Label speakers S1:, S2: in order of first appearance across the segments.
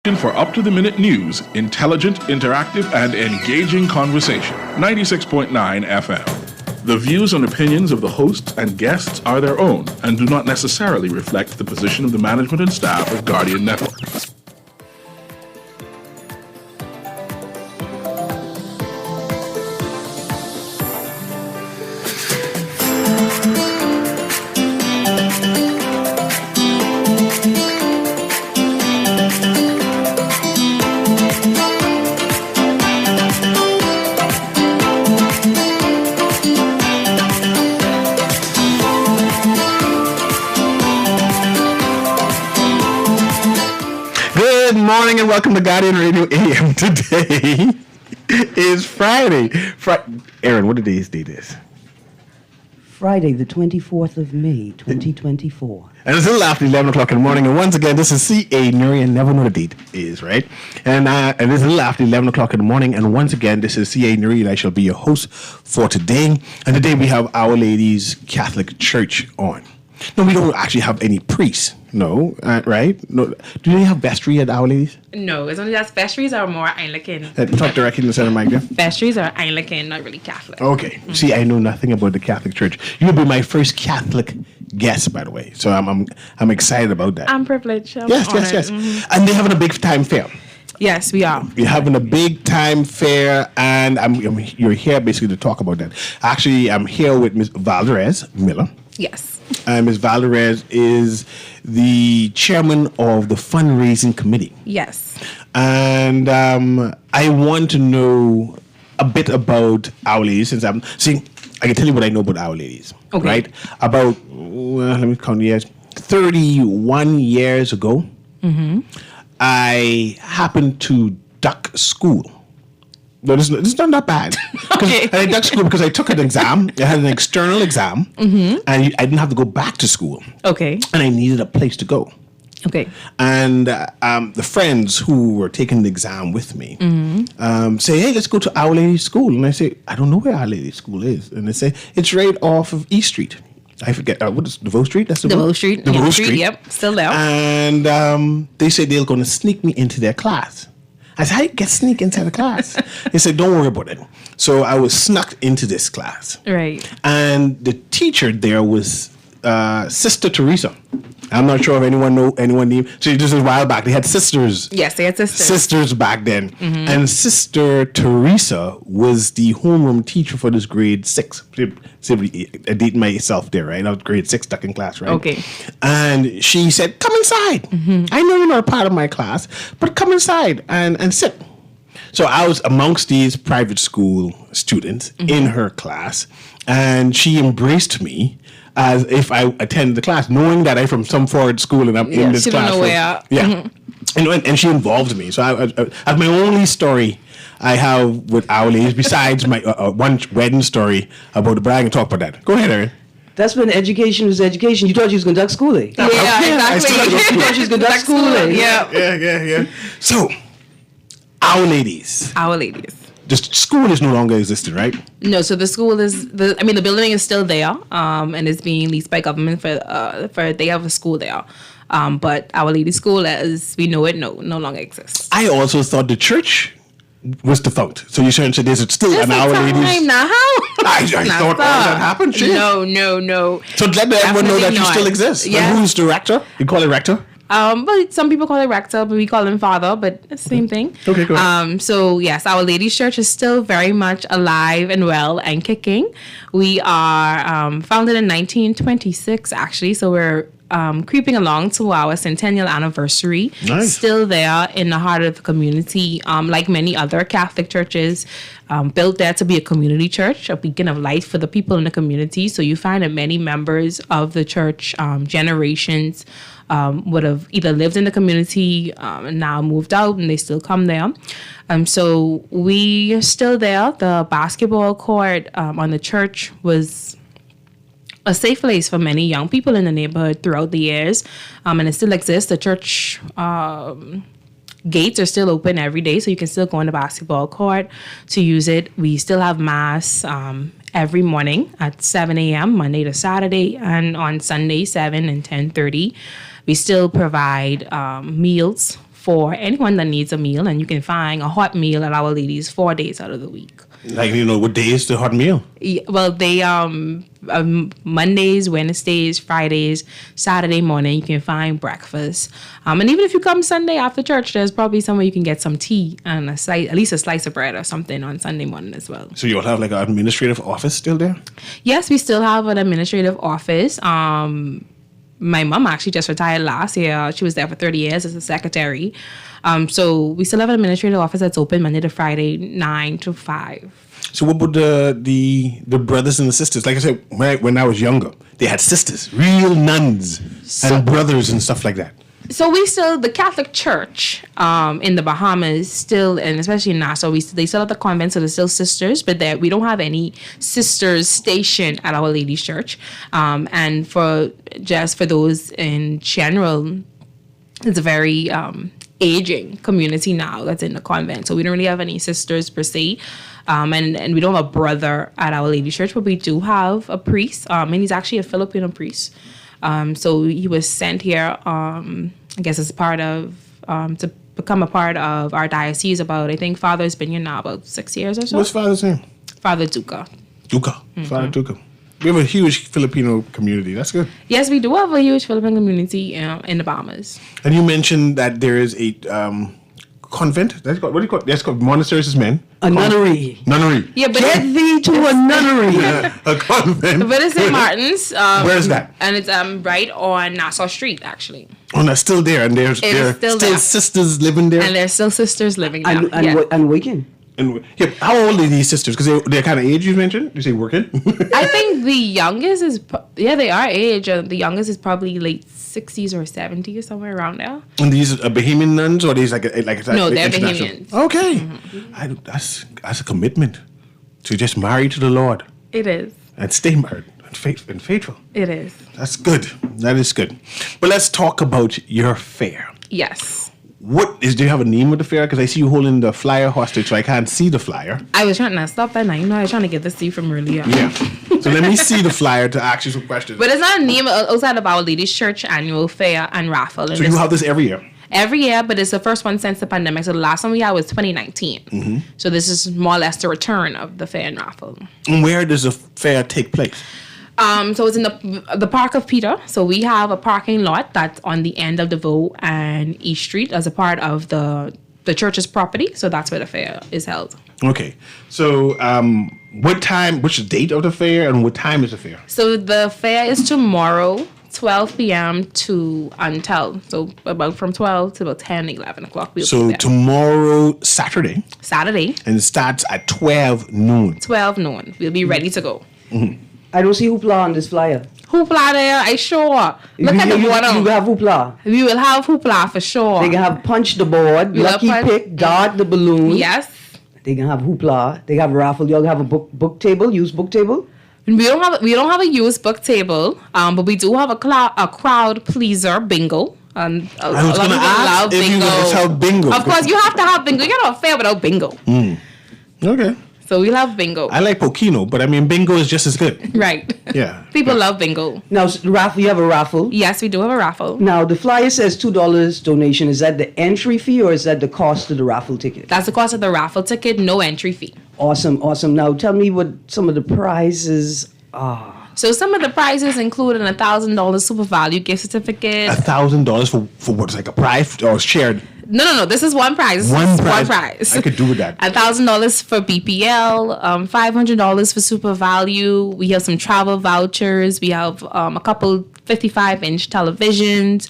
S1: For up-to-the-minute news, intelligent, interactive, and engaging conversation. 96.9 FM. The views and opinions of the hosts and guests are their own and do not necessarily reflect the position of the management and staff of Guardian Network.
S2: And welcome to Guardian Radio AM. Today is Friday. Aaron, what today's date is?
S3: Friday, the 24th of May, 2024.
S2: And it's a little after 11 o'clock in the morning. And once again, this is C.A. Nuri, and never know the date is, right? And it's a little after 11 o'clock in the morning. And once again, this is C.A. Nuri, and I shall be your host for today. And today we have Our Lady's Catholic Church on. No, we don't actually have any priests. No, right? No. Do they have vestry at Our Lady's?
S4: No, it's only that vestries are more Anglican.
S2: Talk directly to the center mic there.
S4: Vestries are Anglican, not really Catholic.
S2: Okay. Mm-hmm. See, I know nothing about the Catholic Church. You'll be my first Catholic guest, by the way. So I'm excited about that.
S4: I'm privileged.
S2: Yes. Mm-hmm. And they're having a big time fair.
S4: Yes, we are.
S2: We're having a big time fair, and you're here basically to talk about that. Actually, I'm here with Ms. Valdez Miller.
S4: Yes.
S2: Ms. Valdez is the chairman of the fundraising committee.
S4: Yes.
S2: And I want to know a bit about Our Ladies, since I can tell you what I know about Our Ladies.
S4: Okay.
S2: Right? About, let me count the years, 31 years ago, I happened to duck school. No, this is not that bad.
S4: Okay.
S2: I ducked school because I took an exam. I had an external exam, and I didn't have to go back to school.
S4: Okay.
S2: And I needed a place to go.
S4: Okay.
S2: And the friends who were taking the exam with me say, hey, let's go to Our Lady's School. And I say, I don't know where Our Lady's School is. And they say, it's right off of East Street. I forget, what is DeVoe Street? That's
S4: DeVoe Street.
S2: DeVoe Street.
S4: Yep, still there.
S2: And they said they're going to sneak me into their class. I said, how you get sneak inside the class? They said, don't worry about it. So I was snuck into this class.
S4: Right.
S2: And the teacher there was Sister Teresa. I'm not sure if anyone named. So this is a while back. They had sisters.
S4: Yes, they had sisters.
S2: Sisters back then. Mm-hmm. And Sister Teresa was the homeroom teacher for this grade 6. I dated myself there, right? I was grade 6 stuck in class, right?
S4: Okay.
S2: And she said, come inside. Mm-hmm. I know you're not a part of my class, but come inside and sit. So I was amongst these private school students in her class, and she embraced me as if I attended the class, knowing that I'm from some foreign school and I'm in this
S4: she
S2: class.
S4: Don't know where.
S2: Yeah. And she involved me. So as my only story I have with Our Ladies, besides my one wedding story about the bride, and talk about that. Go ahead, Erin.
S3: That's when education was education. You thought you was going to duck school, eh?
S4: Yeah, exactly.
S3: You thought you was going to duck school, eh?
S4: Yeah.
S2: So, Our Ladies.
S4: Our Ladies.
S2: The school is no longer existing, right?
S4: No, so the school is the building is still there, and it's being leased by government for they have a school there, but Our Lady School, as we know it, no longer exists.
S2: I also thought the church was defunct. So you said there's still an Our Ladies.
S4: Now,
S2: I thought all that happened. Shit.
S4: No.
S2: So let everyone know that you still exist.
S4: Yes.
S2: And who's the rector? You call it rector?
S4: But some people call it rector, but we call him father, but it's the same thing.
S2: Okay, go ahead.
S4: So yes, Our Lady's Church is still very much alive and well and kicking. We are founded in 1926, actually, so we're creeping along to our centennial anniversary.
S2: Nice.
S4: Still there in the heart of the community, like many other Catholic churches, built there to be a community church, a beacon of light for the people in the community. So you find that many members of the church, generations, would have either lived in the community and now moved out, and they still come there. So we are still there. The basketball court on the church was a safe place for many young people in the neighborhood throughout the years, and it still exists. The church gates are still open every day, so you can still go on the basketball court to use it. We still have mass every morning at 7 a.m. Monday to Saturday, and on Sunday 7 and 10:30. We still provide meals for anyone that needs a meal, and you can find a hot meal at Our Lady's 4 days out of the week.
S2: Like, what day is the hot meal?
S4: Yeah, well, they Mondays, Wednesdays, Fridays, Saturday morning you can find breakfast. And even if you come Sunday after church, there's probably somewhere you can get some tea and at least a slice of bread or something on Sunday morning as well.
S2: So you'll have like an administrative office still there?
S4: Yes, we still have an administrative office. My mom actually just retired last year. She was there for 30 years as a secretary. So we still have an administrative office that's open Monday to Friday, 9 to 5.
S2: So what about the brothers and the sisters? Like I said, when I was younger, they had sisters, real nuns, and brothers and stuff like that.
S4: So the Catholic Church in the Bahamas still, and especially in Nassau, they still have the convent, so they're still sisters, but we don't have any sisters stationed at Our Lady's Church. And for those in general, it's a very aging community now that's in the convent. So we don't really have any sisters per se. And we don't have a brother at Our Lady's Church, but we do have a priest, and he's actually a Filipino priest. So he was sent here, I guess, as part of, to become a part of our diocese about, I think Father's been here now about 6 years or so.
S2: What's Father's name?
S4: Father Duca.
S2: Duca. Mm-hmm. Father Duca. We have a huge Filipino community. That's good.
S4: Yes, we do have a huge Filipino community in the Bahamas.
S2: And you mentioned that there is a convent. What do you call it? That's called monasteries as men.
S3: A nunnery.
S2: Nunnery.
S4: Yeah, but
S3: Get thee to a nunnery.
S2: A convent.
S4: But it's St. Martin's.
S2: Where is that?
S4: And it's right on Nassau Street, actually.
S2: Oh, that's still there, and there are
S4: still
S2: still
S4: there.
S2: sisters living there.
S4: And there's still sisters living there.
S3: And waking.
S2: And how old are these sisters? Because they're kind of age you mentioned. You say working?
S4: I think the youngest is, they are age. The youngest is probably late 60s or 70s, somewhere around there.
S2: And these are Bahamian nuns, or these like
S4: No, they're
S2: international?
S4: Bahamians.
S2: Okay,
S4: Mm-hmm.
S2: that's a commitment to just marry to the Lord
S4: It is.
S2: and stay married and faithful.
S4: It is.
S2: That's good. That is good. But let's talk about your fair.
S4: Yes.
S2: Do you have a name of the fair? Because I see you holding the flyer hostage, so I can't see the flyer.
S4: I was trying to stop that now. You know, I was trying to get this to you from earlier.
S2: Yeah. So let me see the flyer to ask you some questions.
S4: But it's not a name outside of Our Lady's Church annual fair and raffle. And
S2: So you have this every year?
S4: every year, but it's the first one since the pandemic. So the last one we had was 2019.
S2: Mm-hmm.
S4: So this is more or less the return of the fair and raffle.
S2: And where does the fair take place?
S4: So it's in the Park of Peter. So we have a parking lot that's on the end of DeVoe and East Street as a part of the church's property. So that's where the fair is held.
S2: Okay. So what's the date of the fair and what time is the fair?
S4: So the fair is tomorrow, 12 p.m. to until. So about from 12 to about 10, 11 o'clock. We'll be
S2: So
S4: there.
S2: tomorrow, Saturday,
S4: Saturday,
S2: and it starts at 12 noon.
S4: 12 noon. We'll be ready to go.
S3: I don't see hoopla on this flyer.
S4: Hoopla there, I sure. Look at the
S3: You
S4: water.
S3: have hoopla.
S4: We will have hoopla for sure.
S3: They can have punch the board,
S4: You
S3: lucky
S4: have punch-
S3: pick, dart the balloon.
S4: Yes.
S3: They can have hoopla. They have raffle. Y'all have a book table, used book table.
S4: We don't have a used book table, but we do have a crowd pleaser bingo. And a
S2: I was
S4: lot of
S2: going to
S4: people
S2: ask
S4: love
S2: if you guys have bingo.
S4: Of course, you have to have bingo. You're not fair without bingo.
S2: Okay.
S4: So we'll have bingo.
S2: I like Pokino, but I mean, bingo is just as good.
S4: Right.
S2: Yeah.
S4: People love bingo.
S3: Now, raffle. You have a raffle.
S4: Yes, we do have a raffle.
S3: Now, the flyer says $2 donation. Is that the entry fee or is that the cost of the raffle ticket?
S4: That's the cost of the raffle ticket, no entry fee.
S3: Awesome, awesome. Now, tell me what some of the prizes are.
S4: So some of the prizes include an $1,000 super value gift certificate.
S2: $1,000 for what's like a prize or shared.
S4: No. This is one prize. This
S2: One
S4: is
S2: prize.
S4: One prize.
S2: I could do with that.
S4: $1,000 for BPL, $500 for super value. We have some travel vouchers. We have a couple 55-inch televisions.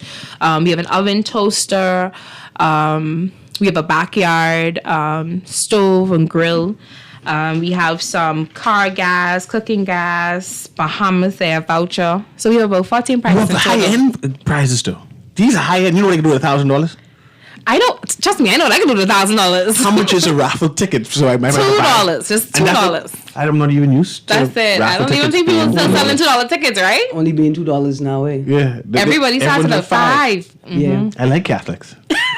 S4: We have an oven toaster. We have a backyard stove and grill. We have some car gas, cooking gas, Bahamas Air voucher. So we have about 14
S2: You
S4: prizes.
S2: have the
S4: in total.
S2: high-end prizes, though. These are high-end. You know what I can do with $1,000?
S4: I don't, trust me, I know what I can do with $1,000.
S2: How much is a raffle ticket? So I might
S4: $2, just
S2: And
S4: $2.
S2: I'm not even used to
S4: That's it. I
S2: raffle
S4: don't even
S2: tickets
S4: think people
S2: being
S4: still
S2: $2.
S4: selling $2 tickets, right?
S3: Only being $2 now, eh?
S2: Yeah.
S4: Everybody starts at
S2: everyone's
S4: $5.
S3: Yeah.
S2: I like Catholics.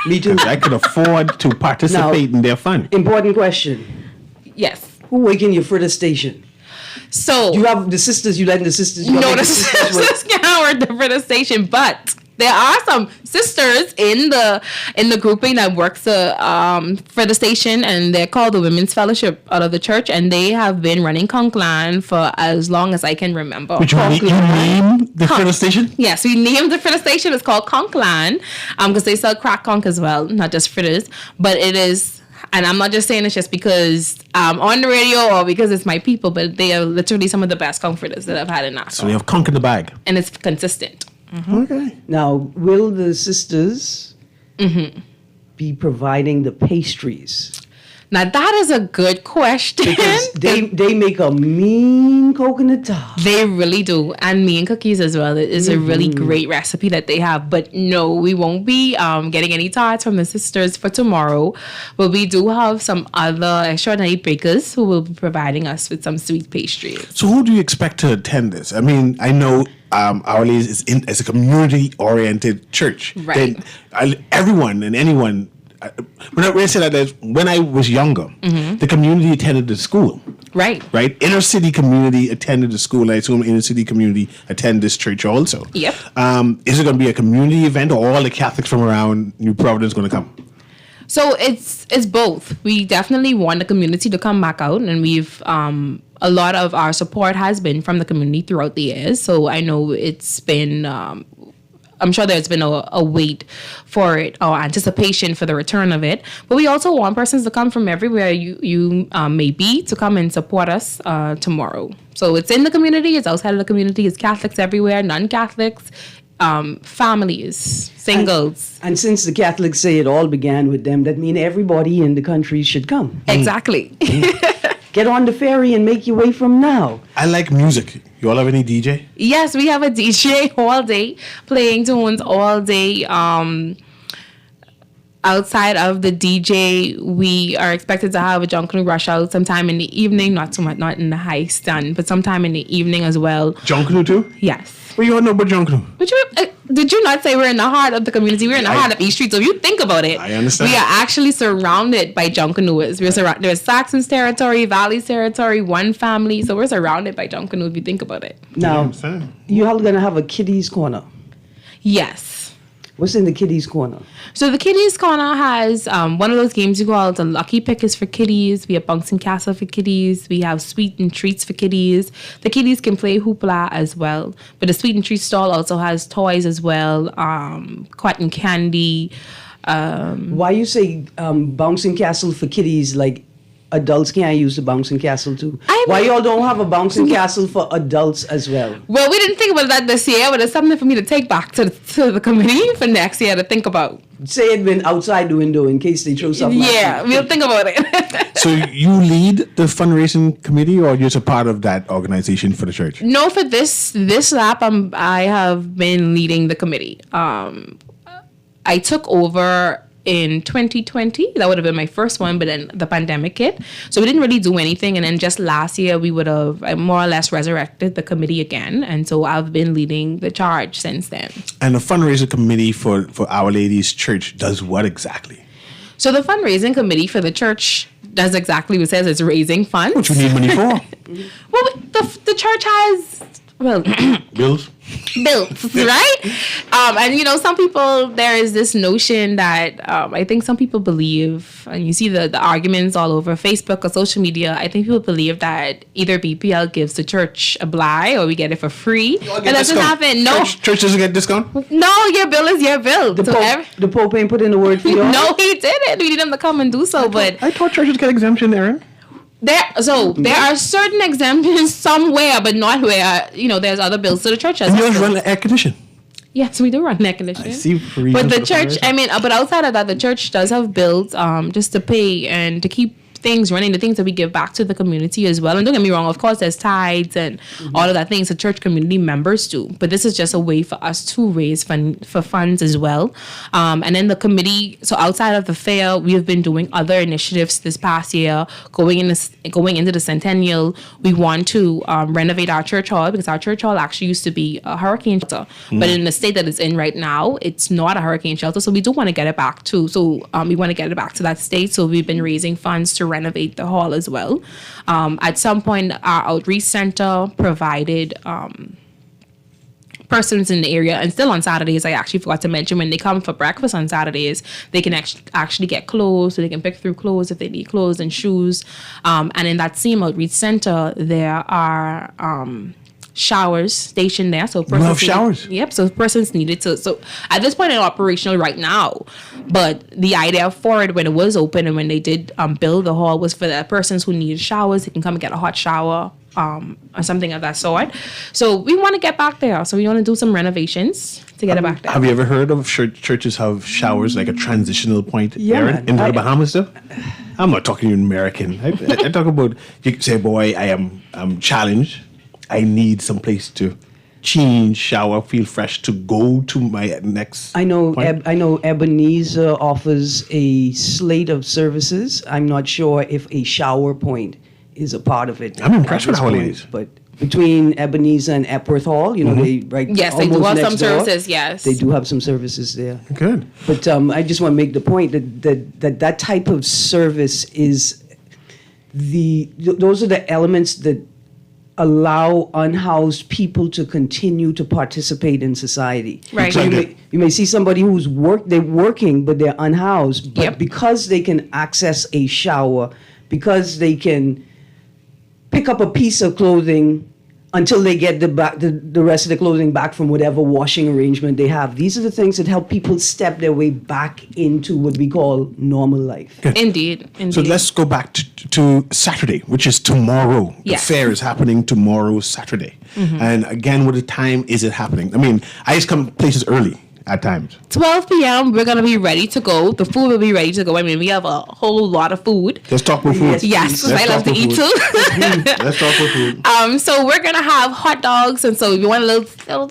S3: Me too.
S2: I could afford to participate in their fun.
S3: Important question.
S4: Yes.
S3: Who waking you for the station?
S4: So,
S3: You have the sisters, you letting the sisters. You
S4: no,
S3: letting
S4: the
S3: the sisters work?
S4: sisters can work for the station, but there are some sisters in the grouping that works for the station, and they're called the Women's Fellowship out of the church, and they have been running Conklin for as long as I can remember.
S2: Which you name the fritter station?
S4: Yes, we named the fritter station. It's called Conklin, because they sell crack conch as well, not just fritters, but it is. And I'm not just saying it's just because I'm on the radio or because it's my people, but they are literally some of the best conch fritters that I've had in Nassau.
S2: So we have conch in the bag.
S4: And it's consistent.
S2: Okay.
S3: Now, will the sisters be providing the pastries?
S4: Now, that is a good question.
S3: Because they make a mean coconut tart.
S4: They really do. And mean cookies as well. It is a really great recipe that they have. But no, we won't be getting any tarts from the sisters for tomorrow. But we do have some other extraordinary bakers who will be providing us with some sweet pastries.
S2: So who do you expect to attend this? I mean, I know Our Lady is as a community-oriented church.
S4: Right.
S2: Then everyone and anyone. When I say that, when I was younger, the community attended the school.
S4: Right.
S2: Right? Inner city community attended the school. I assume inner city community attend this church also.
S4: Yep.
S2: Is it going to be a community event, or all the Catholics from around New Providence going to come?
S4: So it's both. We definitely want the community to come back out, and we've a lot of our support has been from the community throughout the years. So I know it's been. I'm sure there's been a wait for it or anticipation for the return of it. But we also want persons to come from everywhere you may be to come and support us tomorrow. So it's in the community, it's outside of the community, it's Catholics everywhere, non-Catholics, families, singles.
S3: And since the Catholics say it all began with them, that means everybody in the country should come.
S4: Exactly.
S3: Get on the ferry and make your way from now.
S2: I like music. You all have any DJ?
S4: Yes, we have a DJ all day, playing tunes all day. Outside of the DJ, we are expected to have a John Canoe rush out sometime in the evening, not so much, not in the high sun, but sometime in the evening as well.
S2: John Canoe too?
S4: Yes.
S2: Well, you all know about John Canoe.
S4: Did you not say we're in the heart of the community? We're in the heart of East Street. So if you think about it,
S2: I understand.
S4: We are actually surrounded by Junkanooers. There's Saxon's territory, Valley's territory, one family. So we're surrounded by Junkanoo if you think about it.
S3: Now, you all going to have a kiddies corner.
S4: Yes.
S3: What's in the kiddies corner?
S4: So the kiddies corner has one of those games you call the Lucky Pick is for kiddies. We have Bouncing Castle for kiddies. We have Sweet and Treats for kiddies. The kiddies can play hoopla as well. But the Sweet and Treats stall also has toys as well, cotton candy.
S3: Why you say bouncing castle for kiddies like adults can't use the bouncing castle too? Why y'all don't have a bouncing castle for adults as well?
S4: Well, we didn't think about that this year, but it's something for me to take back to the committee for next year to think about.
S3: Say it been outside the window in case they throw something.
S4: Yeah, we'll think about it.
S2: So you lead the fundraising committee, or you're just a part of that organization for the church?
S4: No, for this lap, I have been leading the committee. I took over in 2020. That would have been my first one, but then the pandemic hit. So we didn't really do anything. And then just last year, we would have more or less resurrected the committee again. And so I've been leading the charge since then.
S2: And the fundraising committee for Our Lady's Church does what exactly?
S4: So the fundraising committee for the church does exactly what it says. It's raising funds.
S2: What you need money for?
S4: Well, the church has,
S2: Bills?
S4: bills, right? And some people, there is this notion that I think some people believe, and you see the arguments all over Facebook or social media. I think people believe that either BPL gives the church a bly or we get it for free. And that doesn't happen. No,
S2: church doesn't get discount.
S4: No, your bill is your bill.
S3: The Pope ain't put in the word for you.
S4: No, he didn't. We need him to come and do so.
S2: I thought churches get exemption, Aaron.
S4: There are certain exemptions somewhere, but not where there's other bills. So the church has.
S2: And yours run air condition.
S4: Yes, we do run air conditioning.
S2: I see.
S4: But the church, but outside of that, the church does have bills just to pay and to keep things running, the things that we give back to the community as well. And don't get me wrong, of course, there's tithes and all of that things the church community members do. But this is just a way for us to raise funds as well. And then the committee, so outside of the fair, we have been doing other initiatives this past year. Going into the centennial, we want to renovate our church hall, because our church hall actually used to be a hurricane shelter. But in the state that it's in right now, it's not a hurricane shelter. So we do want to get it back too. So we want to get it back to that state. So we've been raising funds to renovate the hall as well. At some point, our outreach center provided persons in the area, and still on Saturdays, I actually forgot to mention, when they come for breakfast on Saturdays, they can actually get clothes, so they can pick through clothes if they need clothes and shoes. And in that same outreach center, there are showers stationed there. So
S2: You have showers?
S4: Yep. So persons needed to. So at this point, it's operational right now. But the idea for it when it was open and when they did build the hall was for the persons who needed showers. They can come and get a hot shower or something of that sort. So we want to get back there. So we want to do some renovations to get it back there.
S2: Have you ever heard of churches have showers like a transitional point,
S3: Yeah,
S2: Aaron, in the Bahamas stuff? I'm not talking American. I talk about, you say, boy, I'm challenged. I need some place to change, shower, feel fresh to go to my next.
S3: I know.
S2: point.
S3: I know. Ebenezer offers a slate of services. I'm not sure if a shower point is a part of it.
S2: I'm impressed
S3: at
S2: with
S3: this
S2: how it
S3: point,
S2: is.
S3: But between Ebenezer and Epworth Hall, they right.
S4: Yes, they do
S3: almost
S4: have some
S3: next door,
S4: services, yes.
S3: they do have some services there.
S2: Good.
S3: But I just want to make the point that type of service is those are the elements that allow unhoused people to continue to participate in society.
S4: Right.
S3: So
S2: Okay.
S3: you may see somebody who's they're working, but they're unhoused. But
S4: Yep.
S3: because they can access a shower, because they can pick up a piece of clothing until they get the rest of the clothing back from whatever washing arrangement they have. These are the things that help people step their way back into what we call normal life.
S4: Indeed.
S2: So let's go back to Saturday, which is tomorrow.
S4: Yes.
S2: The fair is happening tomorrow, Saturday. And again, what time is it happening? I mean, I just come places early at times.
S4: 12 p.m., we're going to be ready to go. The food will be ready to go. I mean, we have a whole lot of food.
S2: Let's talk about food.
S3: Yes.
S4: Yes,
S2: Let's
S4: I love
S2: talk
S4: to eat
S2: about
S4: too.
S2: food. Let's talk about food.
S4: So we're gonna have hot dogs, and so if you want a little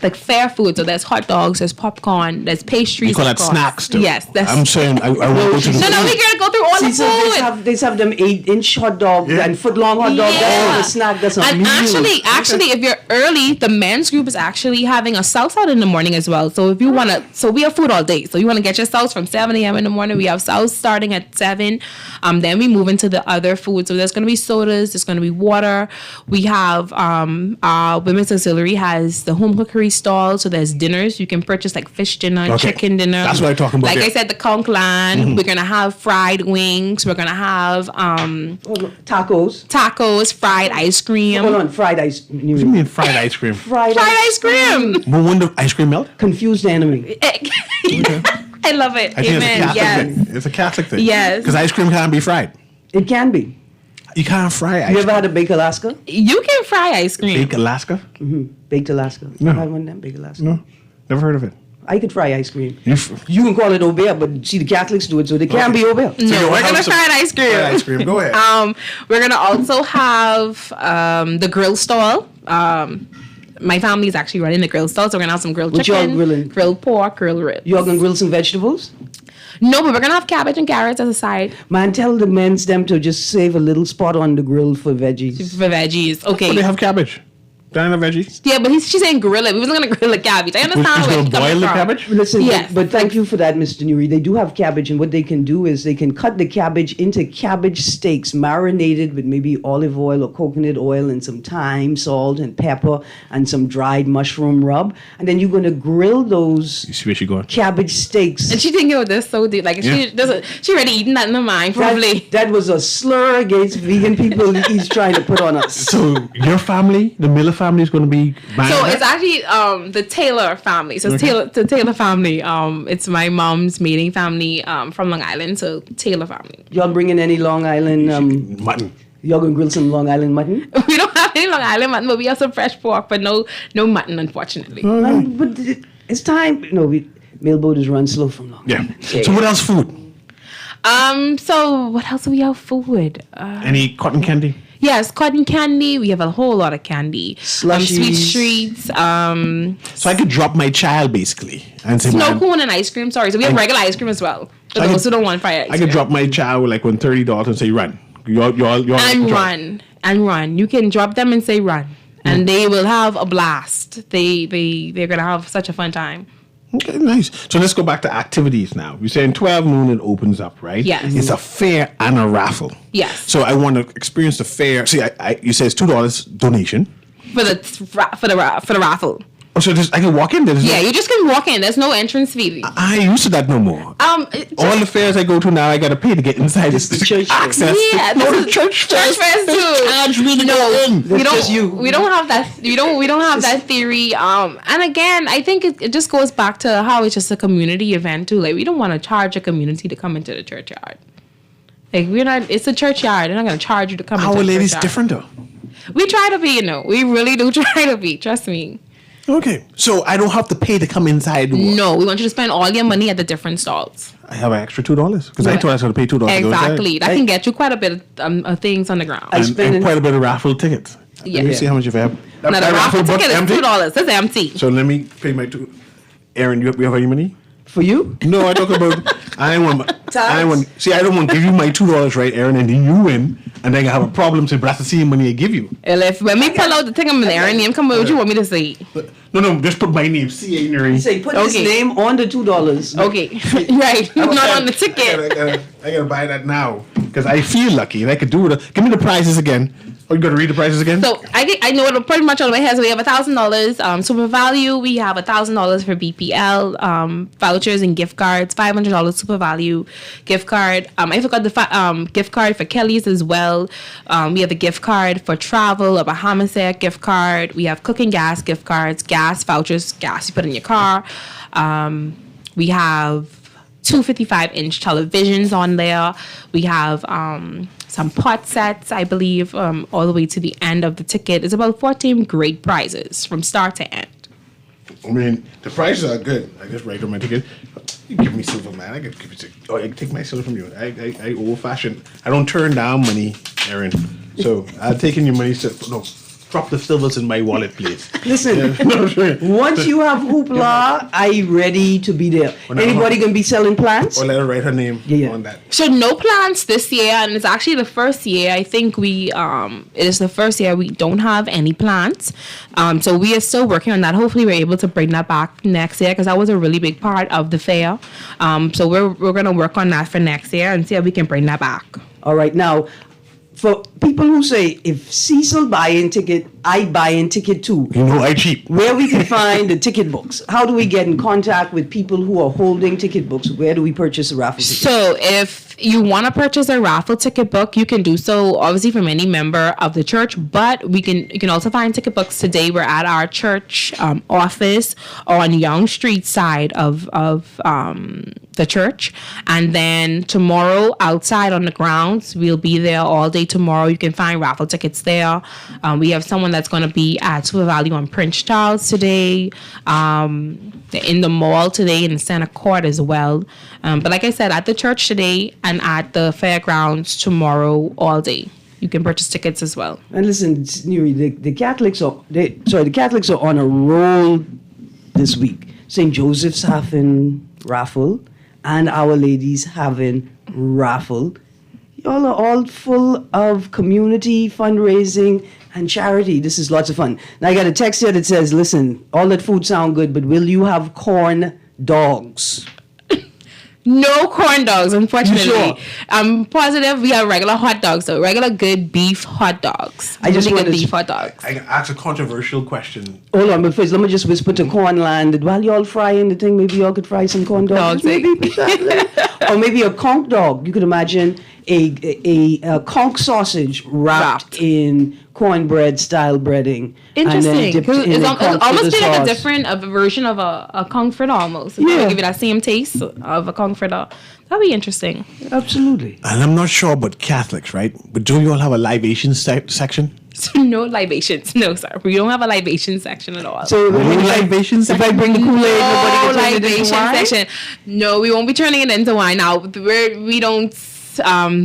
S4: like fair food, so there's hot dogs, there's popcorn, there's pastries.
S2: You call
S4: of
S2: that
S4: course.
S2: snacks, though.
S4: Yes, that's.
S2: I'm saying I won't go to the
S4: no, we're gonna go through all the
S3: See, so
S4: food.
S3: they have them 8-inch hot dog and foot-long hot dog. That's not a snack. That's a
S4: And
S3: meal.
S4: actually, if you're early, the men's group is actually having a sauce out in the morning as well. So if you wanna, so we have food all day. So you wanna get your sauce from 7 a.m. in the morning. We have sauce starting at 7. Then we move into the other food. So there's gonna be sodas. There's gonna be water. We have our women's auxiliary has the home cookery stall. So there's dinners. You can purchase like fish dinner,
S2: Okay.
S4: chicken dinner.
S2: That's what I'm talking about
S4: Like
S2: there.
S4: I said, the conch line. We're gonna have fried wings. We're gonna have
S3: Tacos.
S4: tacos, fried ice cream.
S3: Hold on, fried ice.
S2: What do you mean fried ice cream?
S3: Fried
S4: Fried ice cream.
S2: But when the ice cream melt?
S3: Confused enemy.
S4: I love it.
S2: I think
S4: Amen.
S2: it's a Catholic
S4: Yes.
S2: thing. It's a Catholic thing.
S4: Yes.
S2: Because ice cream can't be fried.
S3: It can be.
S2: You can't fry ice
S3: You ever
S2: cream.
S3: had a Baked Alaska?
S4: You can fry ice cream.
S2: Bake Alaska?
S3: Baked Alaska.
S2: No.
S3: You had one of them? Baked Alaska.
S2: No. Never heard of it.
S3: I could fry ice cream.
S2: You
S3: You can call it Aubert, but see, the Catholics do it, so they can't be Aubert.
S4: No, we're gonna fry ice cream.
S2: Fried ice cream. Go ahead.
S4: We're gonna also have the grill stall. My family is actually running the grill stall, so we're gonna have some grilled
S3: What y'all
S4: chicken,
S3: grilling?
S4: grilled pork, grilled ribs.
S3: Y'all gonna grill some vegetables?
S4: No, but we're gonna have cabbage and carrots as a side
S3: Man, tell the men's them to just save a little spot on the grill for veggies.
S4: for veggies.
S2: But they
S4: Okay.
S2: have cabbage. Dine of veggies.
S4: Yeah, but she's saying grill it. We wasn't gonna grill the cabbage. I understand
S2: He's
S4: where
S2: going
S4: she's
S2: to
S4: coming
S2: boil the
S4: from.
S2: cabbage?
S3: Listen,
S4: Yes.
S3: but thank you for that, Mr. Nuri. They do have cabbage, and what they can do is they can cut the cabbage into cabbage steaks, marinated with maybe olive oil or coconut oil and some thyme, salt, and pepper, and some dried mushroom rub. And then you're going to grill those
S2: You see where she going?
S3: cabbage steaks.
S4: And she thinking of this so deep. Like
S2: Yeah.
S4: she doesn't. She already eaten that in her mind, probably.
S3: That was a slur against vegan people he's trying to put on us.
S2: So your family, the Miller family, is going to be buying
S4: So
S2: that?
S4: it's actually the Taylor family. So it's the Taylor family. It's my mom's mating family from Long Island. So Taylor family.
S3: Y'all bringing any Long Island?
S2: mutton.
S3: Y'all gonna grill some Long Island mutton?
S4: We don't have any Long Island mutton, but we have some fresh pork, but no mutton, unfortunately.
S3: But it's time. No, mailboaters run slow from Long
S2: Yeah.
S3: Island.
S2: So what else food?
S4: So what else do we have food?
S2: Any cotton candy?
S4: Yes, cotton candy. We have a whole lot of candy. Sweet
S3: Slushies.
S4: treats.
S2: So I could drop my child basically and say,
S4: Snow
S2: man,
S4: cone and ice cream. Sorry, so we have regular ice cream as well. For
S2: I
S4: those
S2: could-
S4: who don't want fried ice
S2: I
S4: cream.
S2: could drop my child with like $30 and say, run. You're
S4: and
S2: drop.
S4: run. You can drop them and say run, and they will have a blast. They're gonna have such a fun time.
S2: Okay, nice. So let's go back to activities now. You're saying 12 noon it opens up, right?
S4: Yes.
S2: It's a fair and a raffle.
S4: Yes.
S2: So I want to experience the fair. See, you say it's $2 donation.
S4: For the raffle.
S2: Oh, so I can walk in there?
S4: Yeah, you just can walk in. There's no entrance fee.
S2: I ain't used to that no more. All the fairs I go to now, I gotta pay to get inside.
S3: It's the church fair.
S2: access.
S4: Yeah,
S2: No,
S4: this
S2: the
S4: is
S2: church fairs.
S4: Charge me to
S2: go in.
S4: We don't.
S3: just you.
S4: We don't have that. We don't have that theory. And again, I think it just goes back to how it's just a community event too. Like we don't want to charge a community to come into the churchyard. Like we're not. It's a churchyard. They're not gonna charge you to come.
S2: Our
S4: into the
S2: Lady's
S4: churchyard.
S2: different though.
S4: We try to be. We really do try to be. Trust me.
S2: Okay, so I don't have to pay to come inside.
S4: No, we want you to spend all your money at the different stalls.
S2: I have an extra $2 because I thought I was going to pay $2.
S4: Exactly. That can get you quite a bit of things on the ground.
S2: And quite a bit of raffle tickets.
S4: Yeah.
S2: Let me see how much you have.
S4: Now the
S2: That
S4: raffle
S2: book's
S4: ticket is
S2: empty?
S4: $2. It's empty.
S2: So let me pay my two. Aaron, you have any money?
S3: For you?
S2: No, I talk about. I don't want. See, I don't want to give you my $2, right, Aaron, and then you win, and then I have a problem. So, but that's the same money I give you.
S4: Well, when we pull out the thing, I'm there, and name come out, what you want me to say?
S2: No, just put my name, C.A. Nuri.
S3: You say put his
S4: Okay.
S3: name on the $2.
S4: Okay, right, not on the ticket.
S2: I gotta buy that now because I feel lucky and I could do it. Give me the prices again. Oh, you gotta read the prices again.
S4: So I know it pretty much on my head. So we have $1,000 super value. We have $1,000 for BPL vouchers and gift cards. $500 super value gift card. I forgot the gift card for Kelly's as well. We have a gift card for travel, a Bahamas Air gift card. We have cooking gas gift cards, gas vouchers, gas you put in your car. We have 255-inch televisions on there. We have some pot sets, I believe, all the way to the end of the ticket. It's about 14 great prizes from start to end.
S2: I mean, the prices are good. I just write on my ticket. You give me silver, man. I can give you. Oh, I can take my silver from you. I old fashioned. I don't turn down money, Aaron. So I'll take in your money. So no, drop the silvers in my wallet, please.
S3: Listen, once you have hoopla, I ready to be there.
S2: Well, now-
S3: Anybody gonna be selling plants?
S2: Or let her write her name
S3: Yeah.
S2: on that.
S4: So no plans this year, and it's actually the first year. I think it is the first year we don't have any plans. So we are still working on that. Hopefully, we're able to bring that back next year because that was a really big part of the fair. So we're gonna work on that for next year and see how we can bring that back.
S3: All right, now, for people who say, if Cecil buy in ticket, I buy in ticket too,
S2: You know, I cheap.
S3: where we can find the ticket books? How do we get in contact with people who are holding ticket books? Where do we purchase a raffle ticket?
S4: So if you want to purchase a raffle ticket book, you can do so obviously from any member of the church, but you can also find ticket books today. We're at our church office on Young Street side of the church, and then tomorrow outside on the grounds, we'll be there all day tomorrow. You can find raffle tickets there. We have someone that's going to be at Super Value on Prince Charles today, in the mall today, in the Center Court as well. But like I said, at the church today and at the fairgrounds tomorrow all day. You can purchase tickets as well.
S3: And listen, Nuri, the Catholics are on a roll this week. St. Joseph's having raffle, and Our Lady's having raffle. Y'all are all full of community fundraising and charity. This is lots of fun. Now I got a text here that says, "Listen, all that food sound good, but will you have corn dogs?"
S4: No corn dogs, unfortunately.
S3: You sure?
S4: I'm positive we have regular hot dogs, though. Regular good beef hot dogs.
S3: I just
S4: really good
S3: wanted
S4: beef
S3: to-
S4: hot dogs.
S2: I can ask a controversial question.
S3: Hold on, but first, let me just whisper to Cornland that while y'all frying the thing, maybe y'all could fry some corn dogs.
S4: Dogs, eh?
S3: Maybe, or maybe a conch dog. You could imagine a conch sausage wrapped in cornbread style breading.
S4: Interesting.
S3: And then dipped
S4: 'Cause
S3: in
S4: it's
S3: a
S4: almost
S3: conch
S4: been like a
S3: sauce.
S4: different version of a conch fritter almost. It's
S3: Yeah.
S4: gonna give you that same taste of a conch fritter. That'd be interesting.
S3: Absolutely.
S2: And I'm not sure about Catholics, right? But do you all have a libation section?
S4: So no libations. No, sir. We don't have a libation section at all.
S3: So
S2: No libation
S3: if I bring the Kool-Aid, nobody
S4: no
S3: can turn it into
S4: libation
S3: wine?
S4: section. No, we won't be turning it into wine. Now we don't.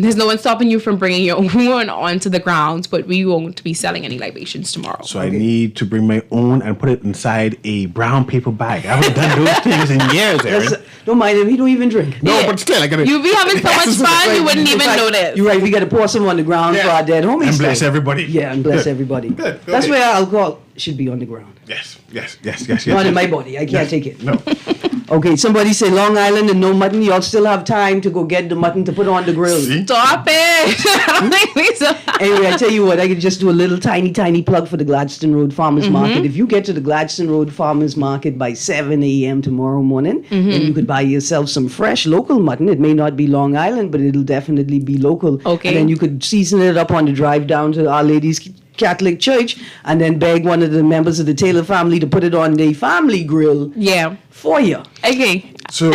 S4: There's no one stopping you from bringing your own onto the grounds, but we won't be selling any libations tomorrow.
S2: So I need to bring my own and put it inside a brown paper bag. I haven't done those things in years, Aaron.
S3: That's- Don't mind him. He don't even drink.
S2: No,
S4: Yeah.
S2: but still, I gotta.
S4: You'll be having so much fun, you wouldn't
S3: In
S4: even
S3: fact,
S4: notice.
S3: You're right. We got to pour some on the ground for our dead homies.
S2: And bless
S3: though.
S2: everybody.
S3: Yeah, and bless
S2: Good.
S3: everybody.
S2: Good.
S3: That's
S2: Okay.
S3: where alcohol should be on the ground.
S2: Yes.
S3: Not in my body. I can't take it.
S2: No.
S3: Okay, somebody say Long Island and no mutton. Y'all still have time to go get the mutton to put on the grill.
S2: See?
S4: Stop it.
S3: Anyway, I tell you what, I could just do a little tiny plug for the Gladstone Road Farmers Market. If you get to the Gladstone Road Farmers Market by 7 a.m. tomorrow morning, then you could buy yourself some fresh local mutton. It may not be Long Island, but it'll definitely be local.
S4: Okay.
S3: And then you could season it up on the drive down to Our Lady's Catholic Church and then beg one of the members of the Taylor family to put it on the family grill
S4: Yeah.
S3: for you.
S4: Okay.
S2: So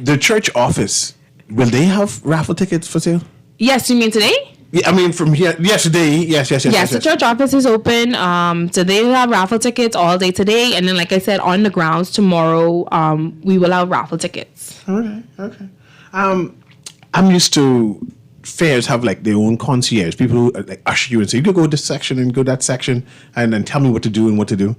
S2: the church office, will they have raffle tickets for sale?
S4: Yes, you mean today?
S2: Yeah, I mean from here. Yes, today. Yes.
S4: Yes, the church office is open. So they will have raffle tickets all day today, and then, like I said, on the grounds tomorrow, we will have raffle tickets.
S2: Okay. I'm used to fairs have like their own concierge, people who like usher you and say you could go this section and go that section, and then tell me what to do and what to do.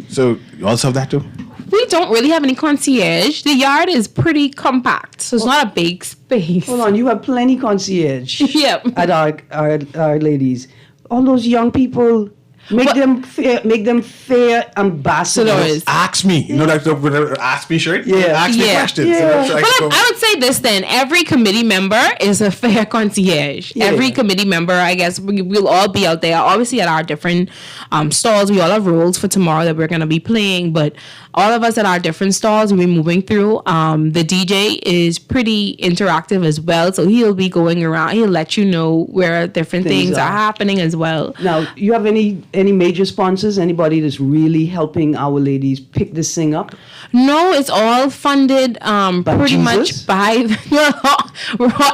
S2: So you also have that too.
S4: We don't really have any concierge. The yard is pretty compact, so it's not a big space.
S3: Hold on, you have plenty concierge
S4: Yep.
S3: at our ladies. All those young people, make them fair ambassadors.
S4: Ambassadors.
S2: Ask me. You know that ask me shirt?
S3: Yeah.
S2: Ask me
S4: Yeah.
S2: questions.
S3: Yeah.
S2: So that's
S4: But
S2: like,
S4: I would say this then: every committee member is a fair concierge.
S3: Yeah.
S4: Every committee member, I guess, we'll all be out there. Obviously, at our different stalls, we all have roles for tomorrow that we're going to be playing. But all of us at our different stalls, we'll be moving through. The DJ is pretty interactive as well, so he'll be going around. He'll let you know where different things are happening as well.
S3: Now, you have any major sponsors? Anybody that's really helping our ladies pick this thing up?
S4: No, it's all funded pretty
S3: Jesus?
S4: much by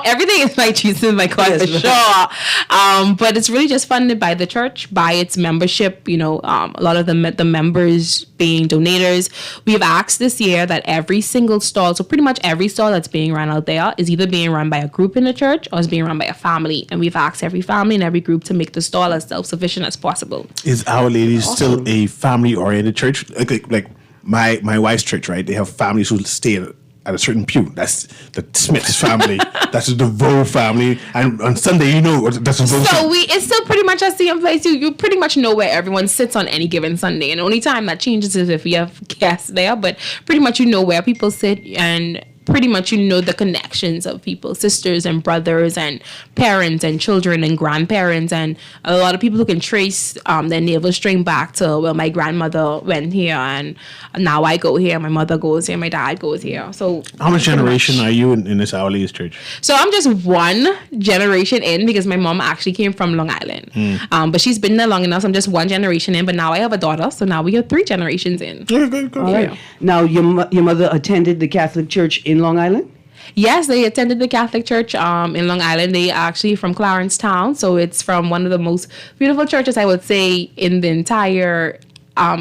S4: everything is by Jesus, my God,
S3: Yes,
S4: for sure. But it's really just funded by the church, by its membership. You know, a lot of the members being donators. We have asked this year that every single stall, so pretty much every stall that's being run out there, is either being run by a group in the church or is being run by a family. And we've asked every family and every group to make the stall as self-sufficient as possible.
S2: is Our Lady still a family-oriented church? Like my wife's church, right? They have families who stay at a certain pew. That's the Smith's family. That's the DeVoe family. And on Sunday, you know, that's the DeVoe.
S4: So it's still pretty much the same place. You pretty much know where everyone sits on any given Sunday. And the only time that changes is if you have guests there. But pretty much you know where people sit, and pretty much you know the connections of people, sisters and brothers and parents and children and grandparents, and a lot of people who can trace their navel string back to, well, my grandmother went here and now I go here, my mother goes here, my dad goes here. So
S2: How much generation are you in this Our Lady's church?
S4: So I'm just one generation in because my mom actually came from Long Island. But she's been there long enough. So I'm just one generation in. But now I have a daughter. So now we are 3 generations in.
S2: Good.
S3: All right. Now, your mother attended the Catholic Church in Long Island?
S4: Yes, they attended the Catholic Church in Long Island. They actually from Clarence Town. So it's from one of the most beautiful churches, I would say, in the entire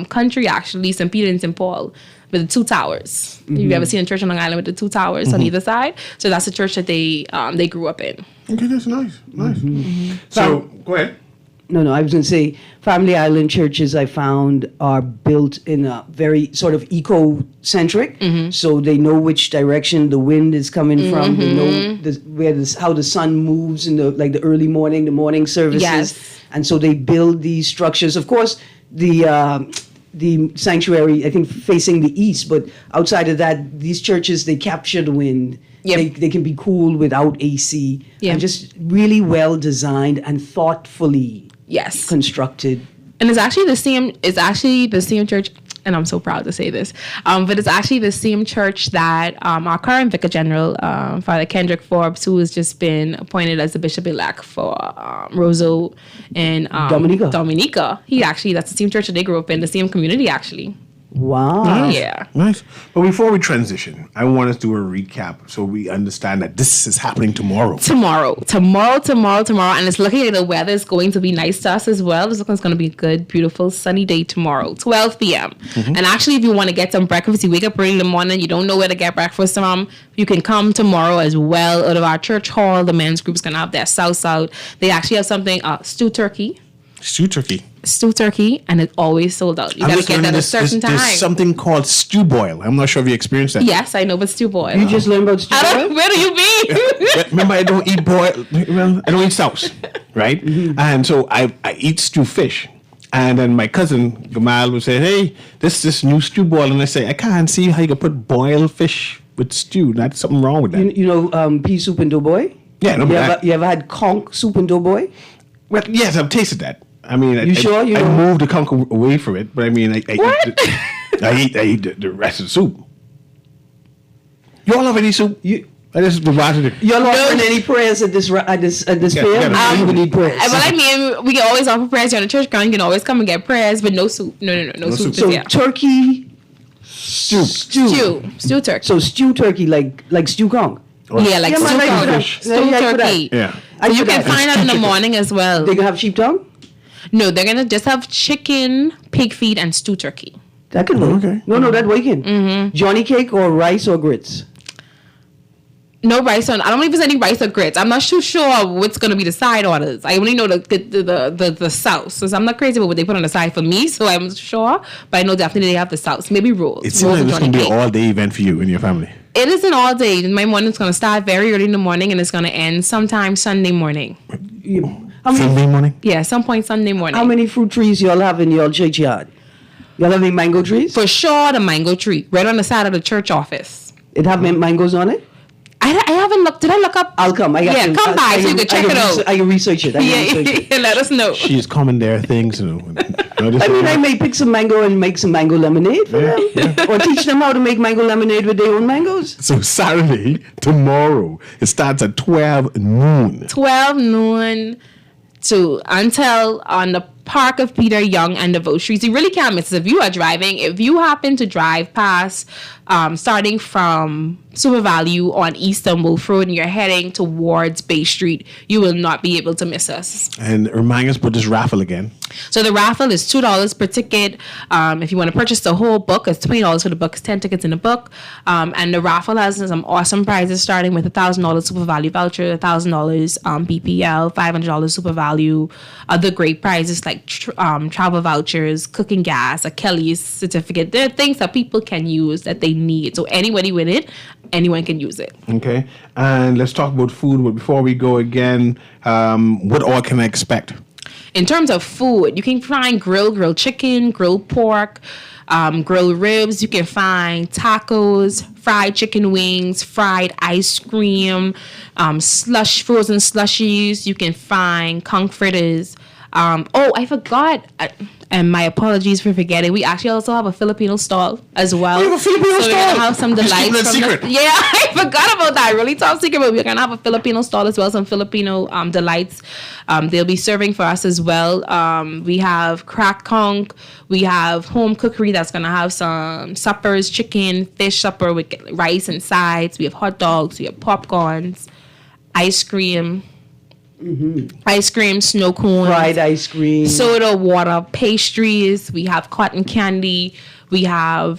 S4: country, actually, St. Peter and St. Paul, with the 2 towers. Have you ever seen a church in Long Island with the 2 towers on either side? So that's the church that they grew up in.
S2: Okay, that's nice. So, go ahead.
S3: No, I was going to say Family Island churches I found are built in a very sort of eco-centric, so they know which direction the wind is coming from. They know how the sun moves in the early morning, the morning services,
S4: Yes.
S3: and so they build these structures. Of course, the sanctuary, I think, facing the east, but outside of that, these churches, they capture the wind.
S4: Yep.
S3: They can be cool without AC.
S4: Yeah.
S3: And just really well designed and thoughtfully
S4: Yes.
S3: constructed.
S4: And it's actually the same church, and I'm so proud to say this, but it's actually the same church that our current Vicar General, Father Kendrick Forbes, who has just been appointed as the Bishop-elect for Roseau and
S3: Dominica.
S4: That's the same church that they grew up in, the same community, actually.
S3: Wow.
S4: Yeah.
S2: Nice. But before we transition, I want us to do a recap so we understand that this is happening tomorrow.
S4: Tomorrow. And it's looking like the weather is going to be nice to us as well. It's looking like it's going to be a good, beautiful, sunny day tomorrow, 12 p.m. And actually, if you want to get some breakfast, you wake up early in the morning, you don't know where to get breakfast from, you can come tomorrow as well out of our church hall. The men's group is going to have their south. They actually have something, stew turkey, and it's always sold out. You got to get that at a certain time.
S2: There's something called stew boil. I'm not sure if you experienced that.
S4: Yes, I know, but stew boil.
S3: You just learned about stew boil?
S4: Where do you mean?
S2: Remember, I don't eat boil. Well, I don't eat sauce, right? And so I eat stew fish. And then my cousin Gamal would say, "Hey, this new stew boil," and I say, "I can't see how you can put boiled fish with stew. That's something wrong with that."
S3: You know pea soup and doughboy?
S2: Yeah, no, but
S3: you ever had conch soup and doughboy?
S2: well, yes, I've tasted that. I mean,
S3: You sure? You
S2: I
S3: know-
S2: moved the conch away from it, but I mean, I eat the rest of the soup. You all have any soup? I just provided it.
S3: Y'all offering any prayers at this
S2: Yeah,
S3: fair?
S2: yeah,
S3: We need prayers.
S4: Well, I mean, we can always offer prayers during the church ground. You can always come and get prayers, but no soup. No soup.
S3: So
S4: Yeah.
S3: turkey
S2: Stew.
S4: Stew turkey.
S3: So stew turkey like stew conch.
S4: Yeah, like
S3: Yeah, man,
S4: stew
S3: I like
S4: turkey.
S3: that.
S4: Stew
S3: Yeah, I like
S4: turkey.
S2: Yeah.
S3: I
S4: You
S3: do
S4: can
S3: that.
S4: find that in the morning as well.
S3: They gonna have sheep tongue?
S4: No, they're gonna just have chicken, pig feet, and stew turkey.
S3: That could work.
S2: Okay.
S3: No, that working.
S4: Mm-hmm.
S3: Johnny cake or rice or grits?
S4: No rice on. I don't know if there's any rice or grits. I'm not too sure what's gonna be the side orders. I only know the sauce. So I'm not crazy about what they put on the side for me. So I'm sure, but I know definitely they have the sauce. Maybe rolls.
S2: It seems
S4: Rolls
S2: like
S4: and
S2: it's going to
S4: Johnny
S2: be an
S4: cake.
S2: all-day event for you and your family.
S4: It is an all day. My morning's gonna start very early in the morning and it's gonna end sometime Sunday morning.
S3: How many,
S2: Sunday morning?
S4: Yeah, some point Sunday morning.
S3: how many fruit trees y'all have in your churchyard? Y'all have any mango trees?
S4: For sure, the mango tree right on the side of the church office.
S3: It have mangoes on it?
S4: I haven't looked. Did I look up?
S3: I'll come. I got
S4: Yeah,
S3: to,
S4: come by so you can check it out.
S3: I can research it. I can research it.
S4: Yeah, let us know.
S2: She is coming there things.
S3: I mean, I may pick some mango and make some mango lemonade for them. Or teach them how to make mango lemonade with their own mangoes.
S2: So Saturday, tomorrow, it starts at 12 noon.
S4: 12 noon to until on the Park of Peter Young and DeVoe Streets. You really can't miss this. If you are driving, if you happen to drive past, starting from Super Value on Eastern Wolf Road and you're heading towards Bay Street, you will not be able to miss us.
S2: And remind us about this raffle again.
S4: So the raffle is $2 per ticket. If you want to purchase the whole book, it's $20 for the book. It's 10 tickets in the book. And the raffle has some awesome prizes, starting with $1,000 Super Value voucher, $1,000 BPL, $500 Super Value. Other great prizes like travel vouchers, cooking gas, a Kelly's certificate. There are things that people can use that they need. So anybody with it, anyone can use it.
S2: Okay. And let's talk about food. But before we go again, what all can I expect?
S4: In terms of food, you can find grilled chicken, grilled pork, grilled ribs. You can find tacos, fried chicken wings, fried ice cream, frozen slushies. You can find conch fritters. I forgot. And my apologies for forgetting. We actually also have a Filipino stall as well.
S2: We have a Filipino
S4: so we're
S2: stall?
S4: gonna have some
S2: Just
S4: delights
S2: keep that
S4: from
S2: secret.
S4: yeah, I forgot about that. Really top secret, but we're gonna have a Filipino stall as well. Some Filipino delights. They'll be serving for us as well. We have crack conch. We have home cookery that's gonna have some suppers, chicken, fish supper with rice and sides. We have hot dogs. We have popcorns, ice cream. Ice cream, snow cones,
S3: Fried ice cream.
S4: soda water, pastries. We have cotton candy. We have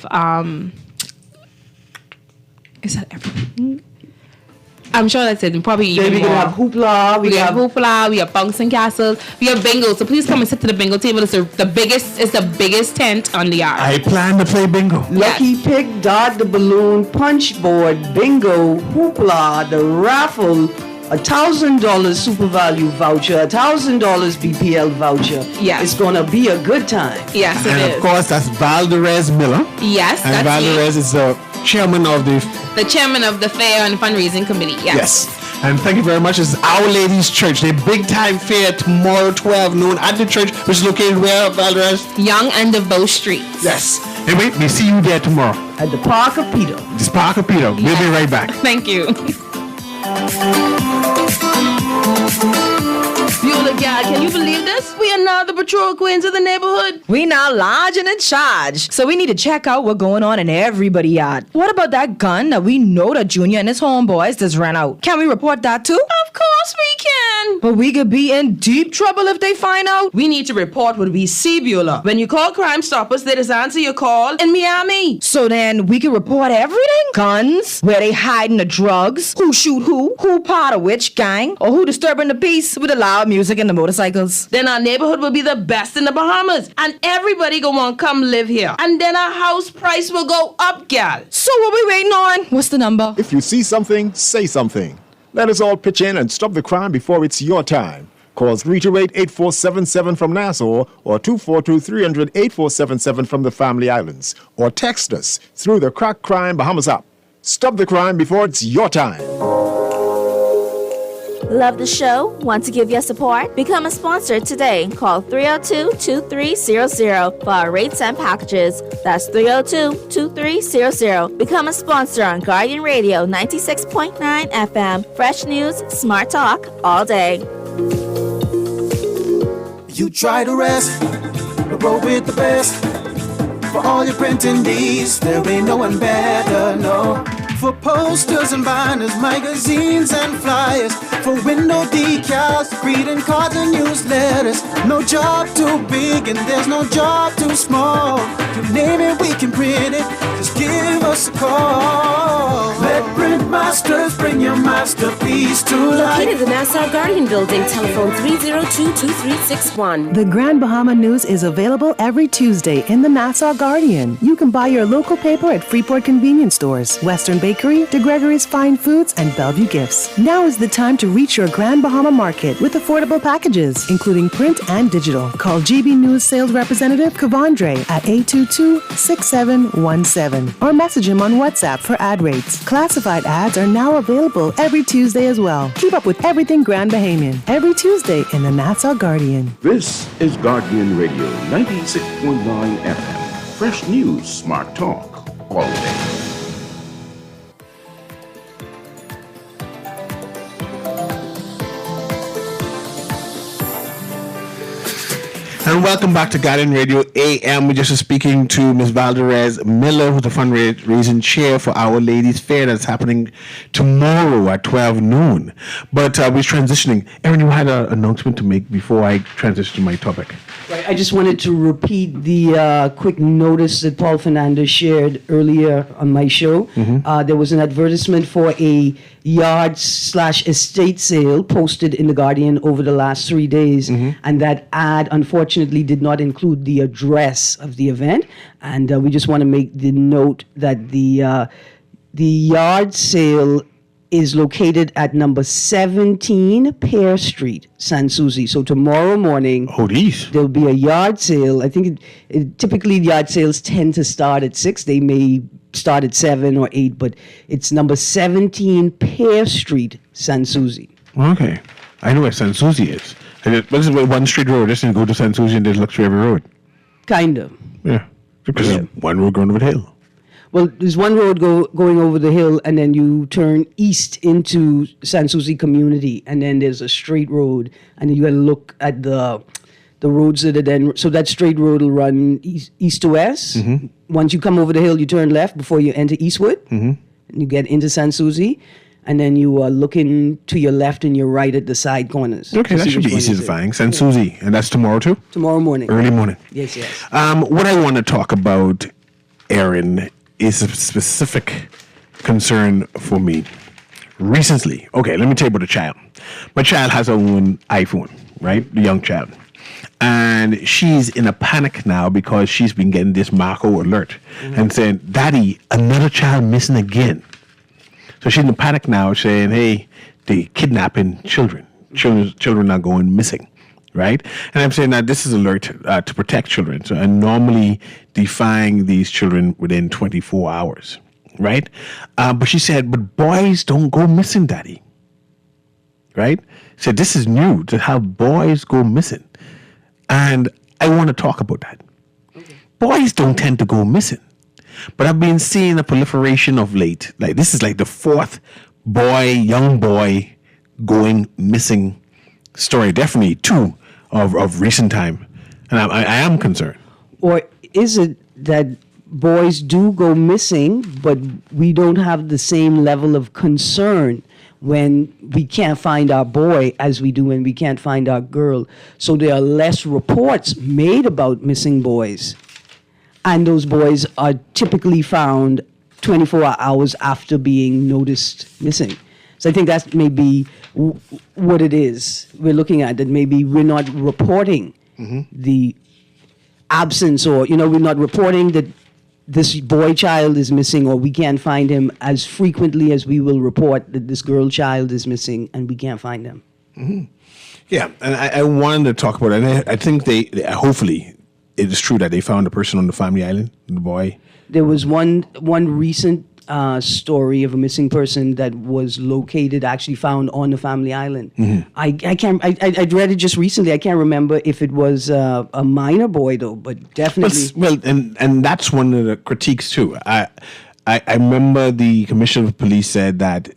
S4: is that everything? I'm sure that's it. And probably
S3: Then
S4: even
S3: we
S4: more.
S3: can have hoopla.
S4: We have hoopla. We have bunks and castles. We have bingo. So please come and sit to the bingo table. It's the biggest. It's the biggest tent on the yard.
S2: I plan to play bingo.
S3: Lucky Pick, Dot the Balloon, Punch Board, Bingo, Hoopla, the raffle, $1,000 Super Value voucher, $1,000 BPL voucher.
S4: Yes.
S3: It's gonna be a good time.
S4: Yes, it
S2: And
S4: is.
S2: of course, that's Valderez Miller.
S4: Yes,
S2: And
S4: that's
S2: Valderez is the chairman of the...
S4: the chairman of the fair and fundraising committee.
S2: Yes. And thank you very much. It's Our Lady's Church. The big time fair tomorrow, 12 noon at the church, which is located where, Valderez?
S4: Young and DeVoe Street.
S2: Yes. Anyway, we see you there tomorrow.
S3: At the Park of Peter.
S2: This is Parker Peter. We'll be right back.
S4: Thank you.
S5: Beulah, God, can you believe this? We are now the patrol queens of the neighborhood.
S6: We now large and in charge. So we need to check out what's going on in everybody's yard. What about that gun that we know that Junior and his homeboys just ran out? Can we report that too?
S5: Of course we can.
S6: But we could be in deep trouble if they find out.
S5: We need to report what we see, Beulah. When you call Crime Stoppers, they just answer your call in Miami.
S6: So then we can report everything? Guns, where they hiding the drugs, who shoot who part of which gang, or who disturbing the peace with the loud music and the motorcycles.
S5: Then our neighborhood will be the best in the Bahamas. And everybody gonna want to come live here. And then our house price will go up, gal.
S6: So what we waiting on? What's the number?
S7: If you see something, say something. Let us all pitch in and stop the crime before it's your time. Call 328-8477 from Nassau or 242-300-8477 from the Family Islands. Or text us through the Crack Crime Bahamas app. Stop the crime before it's your time.
S8: Love the show? Want to give your support? Become a sponsor today. Call 302-2300 for our rates and packages. That's 302-2300. Become a sponsor on Guardian Radio 96.9 FM. Fresh news, smart talk, all day.
S9: You try to rest, but roll with the best. For all your printing needs, there ain't no one better, no. For posters and banners, magazines and flyers, for window decals, greeting cards and newsletters. No job too big and there's no job too small. You name it, we can print it, just give us a call. Let Print Masters bring your masterpiece to life.
S10: Located in the Nassau Guardian Building, telephone 302-2361.
S11: The Grand Bahama News is available every Tuesday in the Nassau Guardian. You can buy your local paper at Freeport convenience stores, Western Bakery, De Gregory's Fine Foods, and Bellevue Gifts. Now is the time to reach your Grand Bahama Market with affordable packages, including print and digital. Call GB News Sales Representative Kavandre at 822-6717 or message him on WhatsApp for ad rates. Classified ads are now available every Tuesday as well. Keep up with everything Grand Bahamian every Tuesday in the Nassau Guardian.
S12: This is Guardian Radio 96.9 FM. Fresh news, smart talk, all day.
S2: And welcome back to Guardian Radio AM. We're just speaking to Ms. Valdez Miller, who's the fundraising chair for Our Ladies Fair that's happening tomorrow at 12 noon. But we're transitioning. Erin, you had an announcement to make before I transition to my topic.
S3: Right, I just wanted to repeat the quick notice that Paul Fernandez shared earlier on my show. There was an advertisement for a yard/estate sale posted in The Guardian over the last 3 days, and that ad unfortunately did not include the address of the event. And we just want to make the note that the yard sale is located at number 17 Pear Street, Sans Souci. So tomorrow morning, there'll be a yard sale. I think typically yard sales tend to start at 6. They may start at 7 or 8, but it's number 17 Pear Street, Sans Souci.
S2: Okay. I know where Sans Souci is. This is one straight road. Just go to Sans Souci and just look through every road.
S3: Kind of.
S2: Yeah. Because there's one road going over the hill.
S3: Well, there's one road going over the hill, and then you turn east into Sans Souci community, and then there's a straight road, and you got to look at the roads that are then. So that straight road will run east to west. Once you come over the hill, you turn left before you enter Eastwood, and you get into Sans Souci, and then you are looking to your left and your right at the side corners.
S2: Okay, that should be easy to find. Sans Souci, and that's tomorrow too?
S3: Tomorrow morning.
S2: Early morning.
S3: Yes.
S2: What I want to talk about, Erin, is a specific concern for me. Recently, okay, let me tell you about the child. My child has her own iPhone, right? The young child. And she's in a panic now because she's been getting this Marco alert and saying, Daddy, another child missing again. So she's in a panic now saying, hey, they're kidnapping children. Children are going missing. Right? And I'm saying that this is alert to protect children. So, and normally defying these children within 24 hours. Right? But she said, but boys don't go missing, Daddy. Right? She said, this is new to have boys go missing. And I want to talk about that. Okay. Boys don't tend to go missing. But I've been seeing a proliferation of late. Like this is like the fourth young boy going missing story. Definitely two of recent time. And I am concerned.
S3: Or is it that boys do go missing, but we don't have the same level of concern when we can't find our boy as we do when we can't find our girl? So there are less reports made about missing boys. And those boys are typically found 24 hours after being noticed missing. So I think that may be what it is we're looking at, that maybe we're not reporting the absence, or, we're not reporting that this boy child is missing, or we can't find him as frequently as we will report that this girl child is missing and we can't find him.
S2: Yeah, and I wanted to talk about it. And I think they hopefully it is true that they found the person on the family island, the boy.
S3: There was one recent story of a missing person that was located, actually found on the family island. I can't. I read it just recently. I can't remember if it was a minor boy though, but definitely.
S2: Well, and that's one of the critiques too. I remember the commissioner of police said that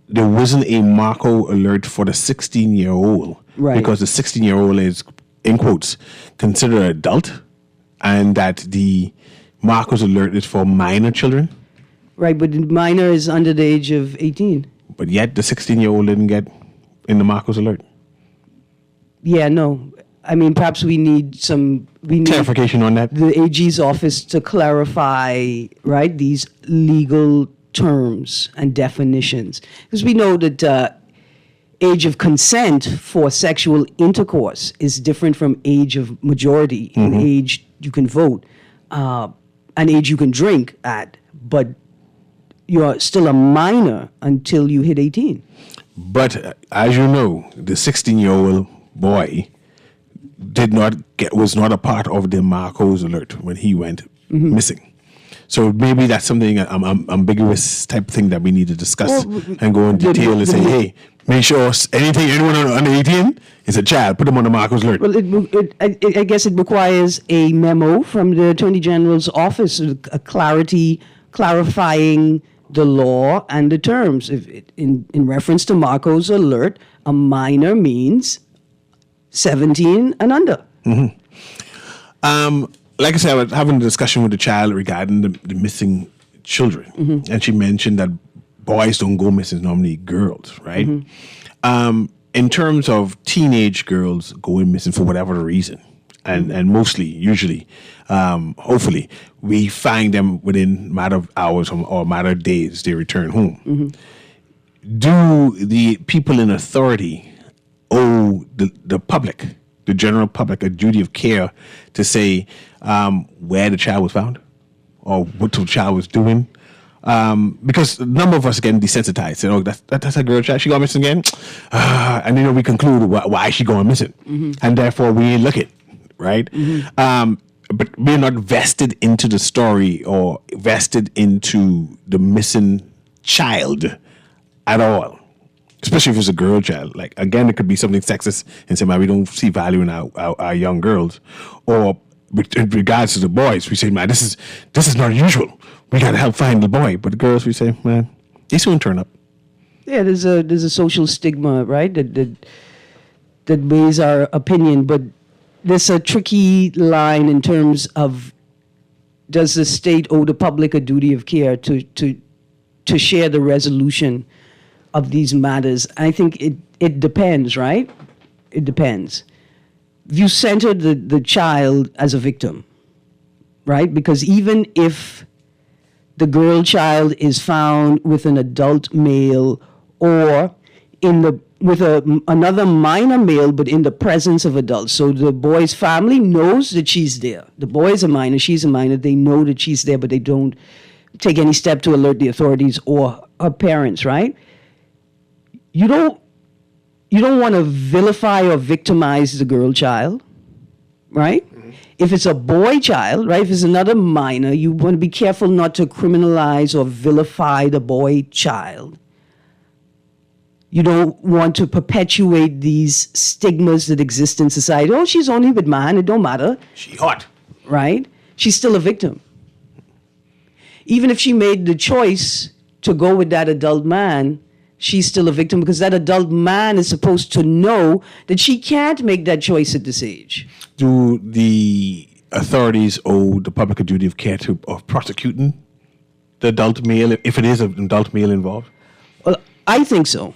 S2: there wasn't a Marco alert for the 16-year-old,
S3: right?
S2: Because the 16-year-old is, in quotes, considered an adult, and that the Marcos alert is for minor children.
S3: Right, but the minor is under the age of 18.
S2: But yet the 16-year-old didn't get in the Marcos alert.
S3: Yeah, no. I mean, perhaps we need
S2: clarification on that.
S3: The AG's office to clarify, right, these legal terms and definitions. Because we know that age of consent for sexual intercourse is different from age of majority, and age you can vote, and age you can drink at, but you're still a minor until you hit 18.
S2: But as you know, the 16-year-old boy was not a part of the Marcos alert when he went missing. So maybe that's something ambiguous type thing that we need to discuss and go in detail and say, hey, make sure anyone under 18 is a child. Put them on the Marcos alert.
S3: Well, I guess it requires a memo from the Attorney General's office, a clarifying the law and the terms. In reference to Marcos alert, a minor means 17 and under.
S2: Like I said, I was having a discussion with the child regarding the missing children. And she mentioned that boys don't go missing, normally girls, right? In terms of teenage girls going missing for whatever reason, and mostly, usually, hopefully, we find them within a matter of hours or a matter of days, they return home. Do the people in authority owe the public, the general public, a duty of care to say where the child was found or what the child was doing? Because a number of us are getting desensitized. Say, oh, that's a girl child. She gone missing again? And then we conclude why she going missing. And therefore we ain't looking, right? But we're not vested into the story or vested into the missing child at all. Especially if it's a girl child. Like, again, it could be something sexist and say, man, we don't see value in our young girls. Or in regards to the boys, we say, man, this is not usual. We got to help find the boy. But the girls, we say, man, they soon turn up.
S3: Yeah, there's a social stigma, right, that weighs our opinion. But there's a tricky line in terms of, does the state owe the public a duty of care to share the resolution of these matters? I think it depends, right? It depends. You center the child as a victim, right? Because even if the girl child is found with an adult male or with another minor male, but in the presence of adults. So the boy's family knows that she's there. The boy is a minor, she's a minor. They know that she's there, but they don't take any step to alert the authorities or her parents, right? You don't want to vilify or victimize the girl child, right? If it's a boy child, right, if it's another minor, you want to be careful not to criminalize or vilify the boy child. You don't want to perpetuate these stigmas that exist in society. Oh, she's only with man, it don't matter.
S2: She hot.
S3: Right? She's still a victim. Even if she made the choice to go with that adult man, she's still a victim because that adult man is supposed to know that she can't make that choice at this age.
S2: Do the authorities owe the public a duty of care of prosecuting the adult male, if it is an adult male involved?
S3: Well, I think so.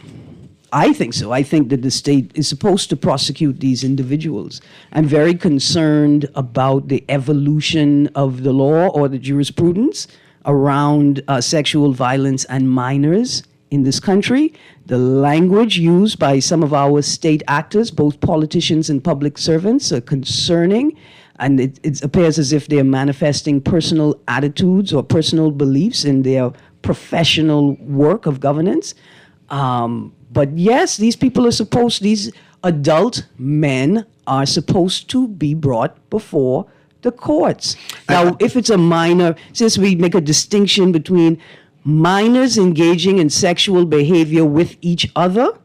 S3: I think that the state is supposed to prosecute these individuals. I'm very concerned about the evolution of the law or the jurisprudence around sexual violence and minors in this country. The language used by some of our state actors, both politicians and public servants, are concerning. And it appears as if they're manifesting personal attitudes or personal beliefs in their professional work of governance. But yes, these adult men are supposed to be brought before the courts. Now, if it's a minor, since we make a distinction between minors engaging in sexual behavior with each other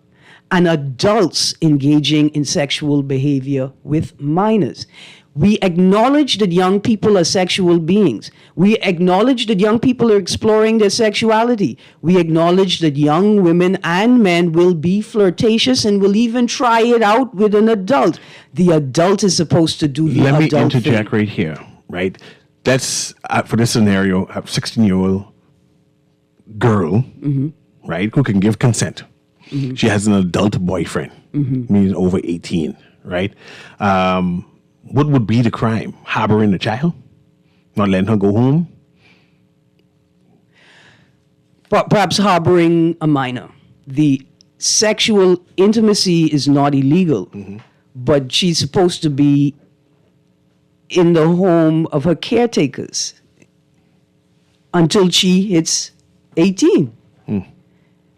S3: and adults engaging in sexual behavior with minors. We acknowledge that young people are sexual beings. We acknowledge that young people are exploring their sexuality. We acknowledge that young women and men will be flirtatious and will even try it out with an adult. The adult is supposed to do the adult thing.
S2: Let me interject right here, right? That's, for this scenario, a 16-year-old girl, right, who can give consent. She has an adult boyfriend, means over 18, right? What would be the crime? Harboring the child? Not letting her go home?
S3: Perhaps harboring a minor. The sexual intimacy is not illegal, but she's supposed to be in the home of her caretakers until she hits 18.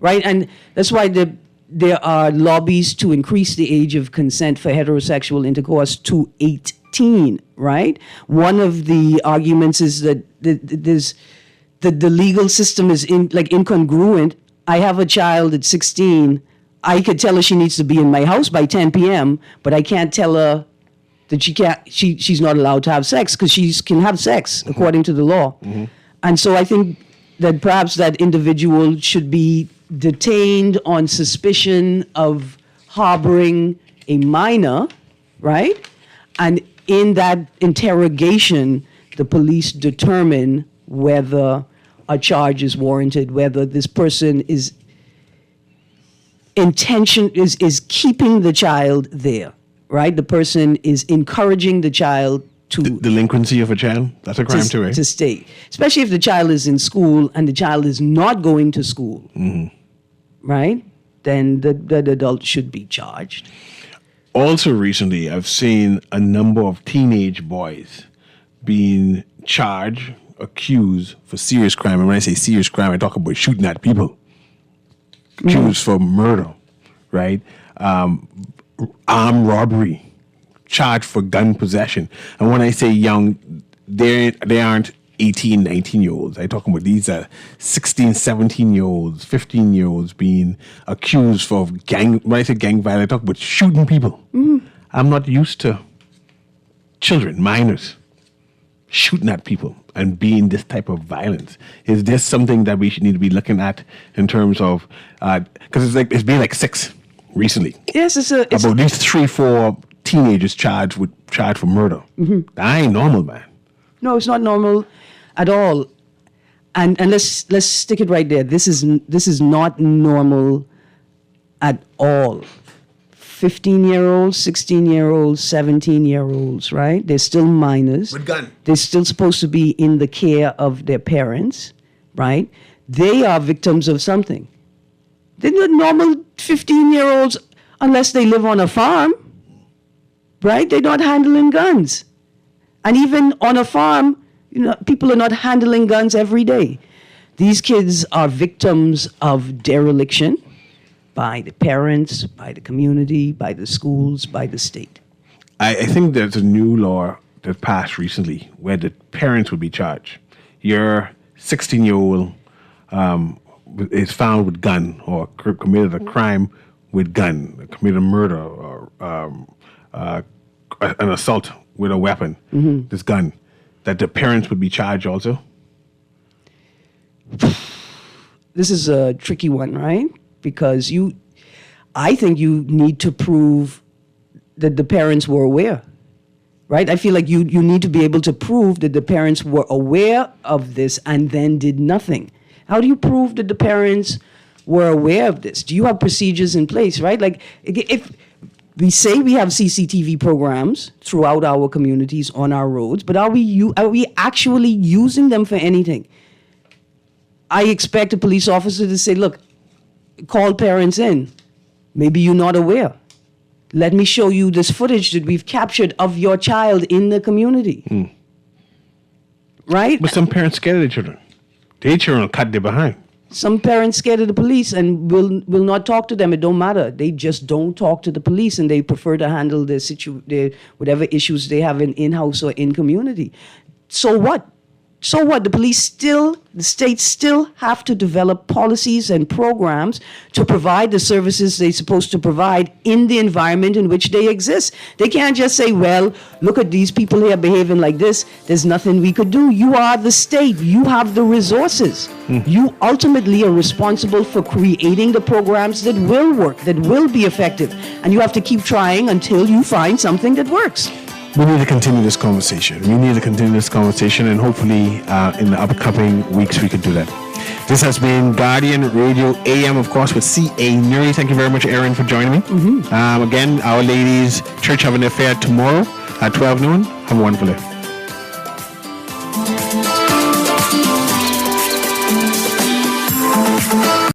S3: Right? And that's why there are lobbies to increase the age of consent for heterosexual intercourse to 18, right? One of the arguments is that the legal system is incongruent. I have a child at 16. I could tell her she needs to be in my house by 10 p.m., but I can't tell her that she's not allowed to have sex because she can have sex according to the law. And so I think that perhaps that individual should be detained on suspicion of harboring a minor, right? And in that interrogation, the police determine whether a charge is warranted, whether this person is keeping the child there, right? The person is encouraging the child to
S2: delinquency of a child. That's a crime too, right?
S3: To stay, especially if the child is in school and the child is not going to school, right? Then the adult should be charged.
S2: Also, recently, I've seen a number of teenage boys being charged, accused for serious crime. And when I say serious crime, I talk about shooting at people. Accused for murder, right? Armed robbery, charged for gun possession. And when I say young, they aren't 18, 19-year-olds. I'm talking about these are 16, 17-year-olds, 15-year-olds being accused for when I say gang violence, I talk about shooting people. I'm not used to children, minors, shooting at people and being this type of violence. Is this something that we should need to be looking at in terms of, because it's been like 6 recently.
S3: Yes, it's
S2: about these 3-4 teenagers charged for murder. That ain't normal, man.
S3: No, it's not normal at all. And let's stick it right there. This is not normal at all. 15-year-olds, 16-year-olds, 17-year-olds, right? They're still minors.
S2: With gun.
S3: They're still supposed to be in the care of their parents, right? They are victims of something. They're not normal 15-year-olds unless they live on a farm, right? They're not handling guns. And even on a farm, people are not handling guns every day. These kids are victims of dereliction by the parents, by the community, by the schools, by the state.
S2: I think there's a new law that passed recently where the parents would be charged. Your 16-year-old is found with gun or committed a crime with gun, committed a murder or an assault with a weapon, this gun, that the parents would be charged also?
S3: This is a tricky one, right? Because I think you need to prove that the parents were aware, right? I feel like you need to be able to prove that the parents were aware of this and then did nothing. How do you prove that the parents were aware of this? Do you have procedures in place, right? Like if we say we have CCTV programs throughout our communities on our roads, but are we actually using them for anything? I expect a police officer to say, look, call parents in. Maybe you're not aware. Let me show you this footage that we've captured of your child in the community. Right?
S2: But some parents scared of their children. Their children will cut their behind.
S3: Some parents scared of the police and will not talk to them. It don't matter. They just don't talk to the police, and they prefer to handle their whatever issues they have in-house or in community. So what? So what? The states still have to develop policies and programs to provide the services they're supposed to provide in the environment in which they exist. They can't just say, well, look at these people here behaving like this. There's nothing we could do. You are the state. You have the resources. You ultimately are responsible for creating the programs that will work, that will be effective. And you have to keep trying until you find something that works.
S2: We need to continue this conversation. And hopefully in the upcoming weeks we could do that. This has been Guardian Radio AM, of course, with C.A. Nuri. Thank you very much, Erin, for joining me. Again, Our Ladies Church having an affair tomorrow at 12 noon. Have a wonderful day.